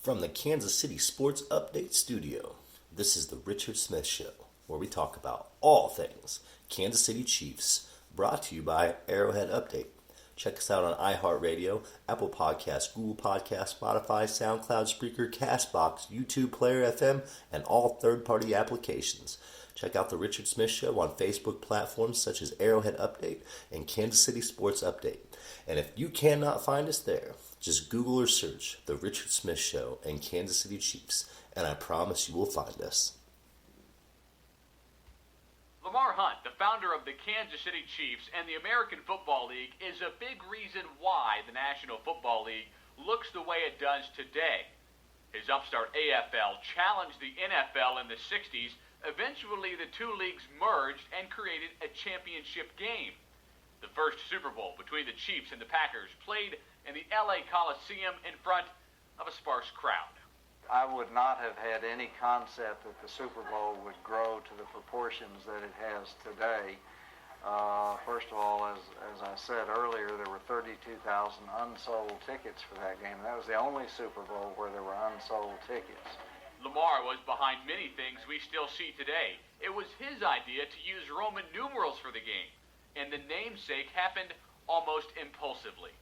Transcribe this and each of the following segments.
From the Kansas City Sports Update Studio, this is the Richard Smith Show, where we talk about all things Kansas City Chiefs, brought to you by Arrowhead-update. Check us out on iHeartRadio, Apple Podcasts, Google Podcasts, Spotify, SoundCloud, Spreaker, CastBox, YouTube, Player FM, and all third-party applications. Check out the Richard Smith Show on Facebook platforms such as Arrowhead-update and Kansas City Sports Update. And if you cannot find us there, just Google or search The Richard Smith Show and Kansas City Chiefs, and I promise you will find us. Lamar Hunt, the founder of the Kansas City Chiefs and the American Football League, is a big reason why the National Football League looks the way it does today. His upstart AFL challenged the NFL in the 60s. Eventually, the two leagues merged and created a championship game. The first Super Bowl between the Chiefs and the Packers played in the LA Coliseum in front of a sparse crowd. I would not have had any concept that the Super Bowl would grow to the proportions that it has today. First of all, as I said earlier, there were 32,000 unsold tickets for that game. That was the only Super Bowl where there were unsold tickets. Lamar was behind many things we still see today. It was his idea to use Roman numerals for the game, and the namesake happened almost impulsively.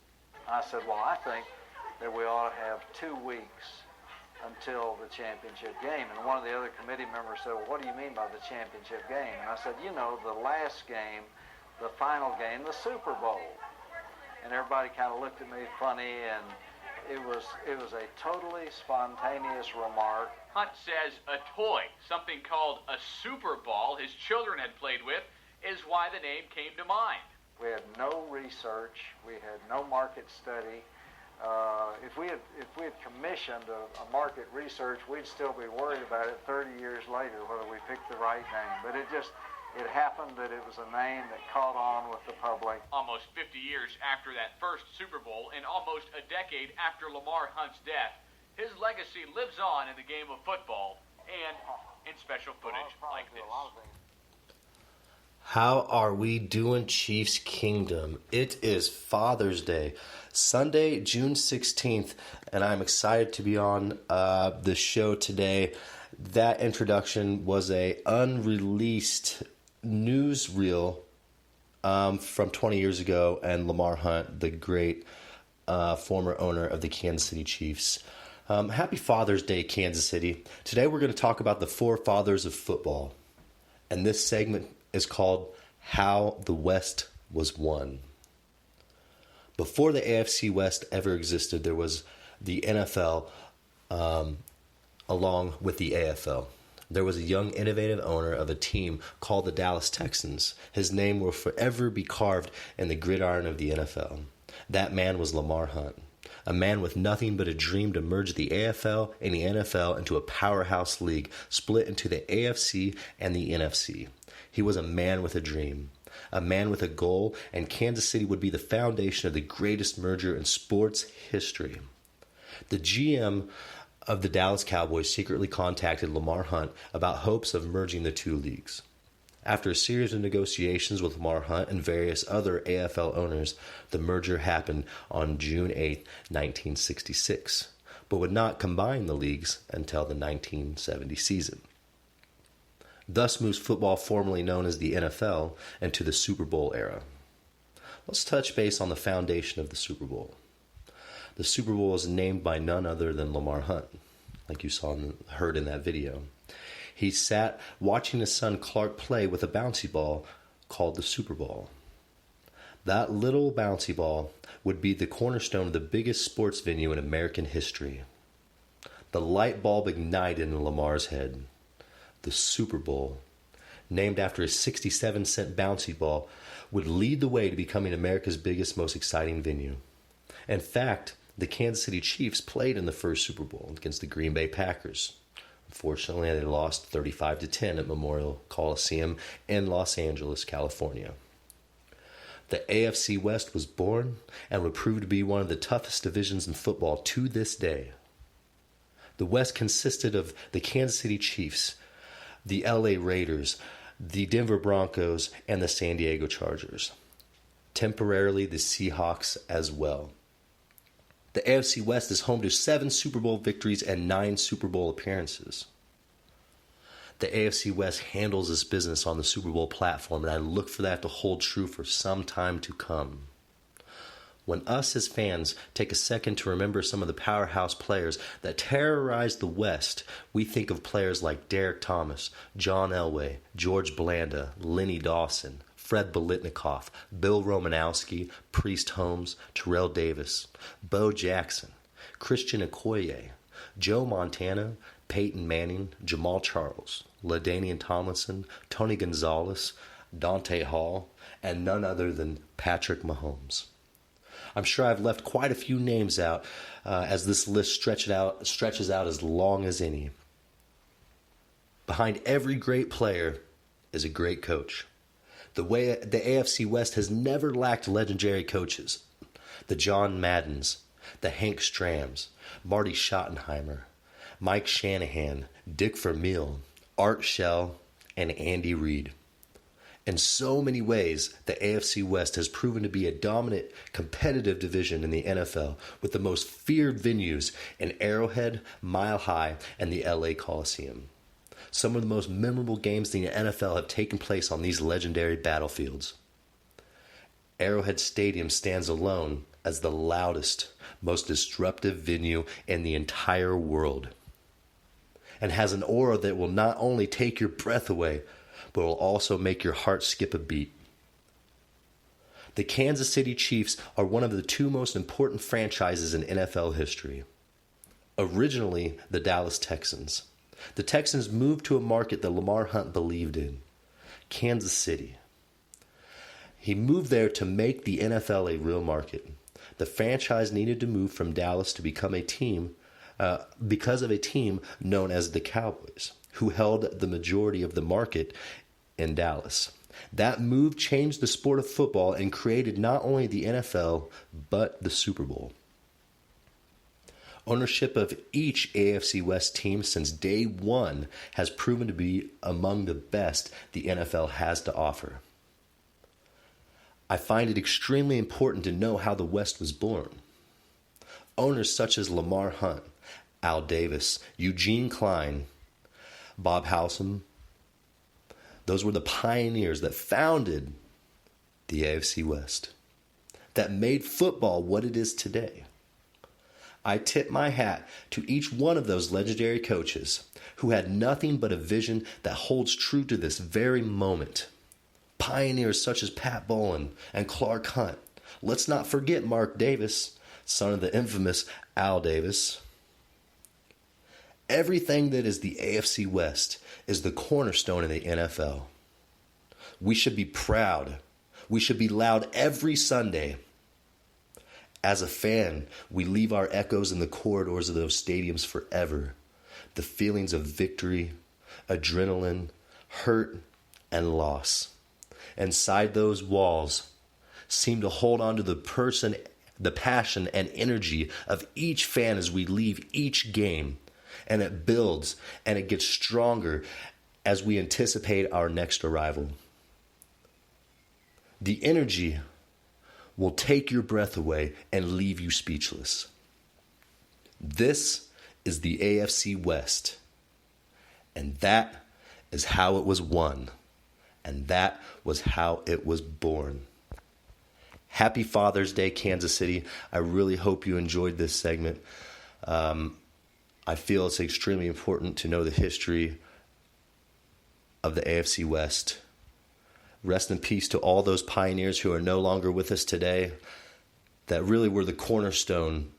I said, well, I think that we ought to have 2 weeks until the championship game. And one of the other committee members said, well, what do you mean by the championship game? And I said, you know, the last game, the final game, the Super Bowl. And everybody kind of looked at me funny, and it was a totally spontaneous remark. Hunt says a toy, something called a Super Ball his children had played with, is why the name came to mind. We had no research. We had no market study. If we had commissioned a market research, we'd still be worried about it 30 years later whether we picked the right name. But it happened that it was a name that caught on with the public. Almost 50 years after that first Super Bowl and almost a decade after Lamar Hunt's death, his legacy lives on in the game of football and in special footage like this. How are we doing, Chiefs Kingdom? It is Father's Day, Sunday, June 16th, and I'm excited to be on the show today. That introduction was a unreleased newsreel from 20 years ago, and Lamar Hunt, the great former owner of the Kansas City Chiefs. Happy Father's Day, Kansas City. Today we're going to talk about the forefathers of football, and this segment is called How the West Was Won. Before the AFC West ever existed, there was the NFL along with the AFL. There was a young, innovative owner of a team called the Dallas-Texans. His name will forever be carved in the gridiron of the NFL. That man was Lamar Hunt, a man with nothing but a dream to merge the AFL and the NFL into a powerhouse league split into the AFC and the NFC. He was a man with a dream, a man with a goal, and Kansas City would be the foundation of the greatest merger in sports history. The GM of the Dallas Cowboys secretly contacted Lamar Hunt about hopes of merging the two leagues. After a series of negotiations with Lamar Hunt and various other AFL owners, the merger happened on June 8, 1966, but would not combine the leagues until the 1970 season. Thus moves football, formerly known as the NFL, into the Super Bowl era. Let's touch base on the foundation of the Super Bowl. The Super Bowl is named by none other than Lamar Hunt, like you heard in that video. He sat watching his son Clark play with a bouncy ball called the Super Bowl. That little bouncy ball would be the cornerstone of the biggest sports venue in American history. The light bulb ignited in Lamar's head. The Super Bowl, named after a 67-cent bouncy ball, would lead the way to becoming America's biggest, most exciting venue. In fact, the Kansas City Chiefs played in the first Super Bowl against the Green Bay Packers. Unfortunately, they lost 35-10 at Memorial Coliseum in Los Angeles, California. The AFC West was born and would prove to be one of the toughest divisions in football to this day. The West consisted of the Kansas City Chiefs, the LA Raiders, the Denver Broncos, and the San Diego Chargers. Temporarily, the Seahawks as well. The AFC West is home to 7 Super Bowl victories and 9 Super Bowl appearances. The AFC West handles its business on the Super Bowl platform, and I look for that to hold true for some time to come. When us as fans take a second to remember some of the powerhouse players that terrorized the West, we think of players like Derek Thomas, John Elway, George Blanda, Lenny Dawson, Fred Biletnikoff, Bill Romanowski, Priest Holmes, Terrell Davis, Bo Jackson, Christian Okoye, Joe Montana, Peyton Manning, Jamal Charles, LaDainian Tomlinson, Tony Gonzalez, Dante Hall, and none other than Patrick Mahomes. I'm sure I've left quite a few names out as this list stretches out as long as any. Behind every great player is a great coach. The AFC West has never lacked legendary coaches. The John Maddens, the Hank Strams, Marty Schottenheimer, Mike Shanahan, Dick Vermeil, Art Shell, and Andy Reid. In so many ways, the AFC West has proven to be a dominant, competitive division in the NFL, with the most feared venues in Arrowhead, Mile High, and the LA Coliseum. Some of the most memorable games in the NFL have taken place on these legendary battlefields. Arrowhead-Stadium stands alone as the loudest, most disruptive venue in the entire world, and has an aura that will not only take your breath away, but will also make your heart skip a beat. The Kansas City Chiefs are one of the 2 most important franchises in NFL history. Originally, the Dallas-Texans. The Texans moved to a market that Lamar Hunt believed in, Kansas City. He moved there to make the NFL a real market. The franchise needed to move from Dallas to become a team because of a team known as the Cowboys, who held the majority of the market in Dallas. That move changed the sport of football and created not only the NFL, but the Super Bowl. Ownership of each AFC West team since day one has proven to be among the best the NFL has to offer. I find it extremely important to know how the West was born. Owners such as Lamar Hunt, Al Davis, Eugene Klein, Bob Howsam, those were the pioneers that founded the AFC West, that made football what it is today. I tip my hat to each one of those legendary coaches who had nothing but a vision that holds true to this very moment. Pioneers such as Pat Bowlen and Clark Hunt. Let's not forget Mark Davis, son of the infamous Al Davis. Everything that is the AFC West is the cornerstone of the NFL. We should be proud. We should be loud every Sunday. As a fan, we leave our echoes in the corridors of those stadiums forever. The feelings of victory, adrenaline, hurt, and loss. Inside those walls seem to hold on to the passion and energy of each fan as we leave each game. And it builds and it gets stronger as we anticipate our next arrival. The energy will take your breath away and leave you speechless. This is the AFC West, and that is how it was won, and that was how it was born. Happy Father's Day, Kansas City. I really hope you enjoyed this segment. I feel it's extremely important to know the history of the AFC West. Rest in peace to all those pioneers who are no longer with us today that really were the cornerstone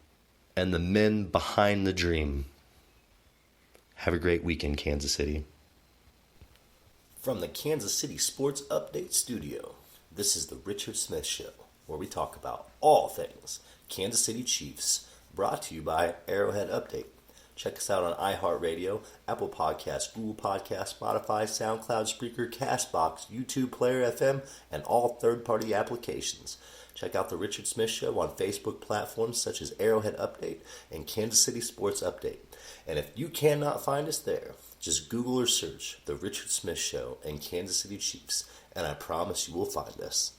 and the men behind the dream. Have a great weekend, Kansas City. From the Kansas City Sports Update Studio, this is the Richard Smith Show, where we talk about all things Kansas City Chiefs, brought to you by Arrowhead-Update. Check us out on iHeartRadio, Apple Podcasts, Google Podcasts, Spotify, SoundCloud, Spreaker, CastBox, YouTube, Player FM, and all third-party applications. Check out The Richard Smith Show on Facebook platforms such as Arrowhead-Update and Kansas City Sports Update. And if you cannot find us there, just Google or search The Richard Smith Show and Kansas City Chiefs, and I promise you will find us.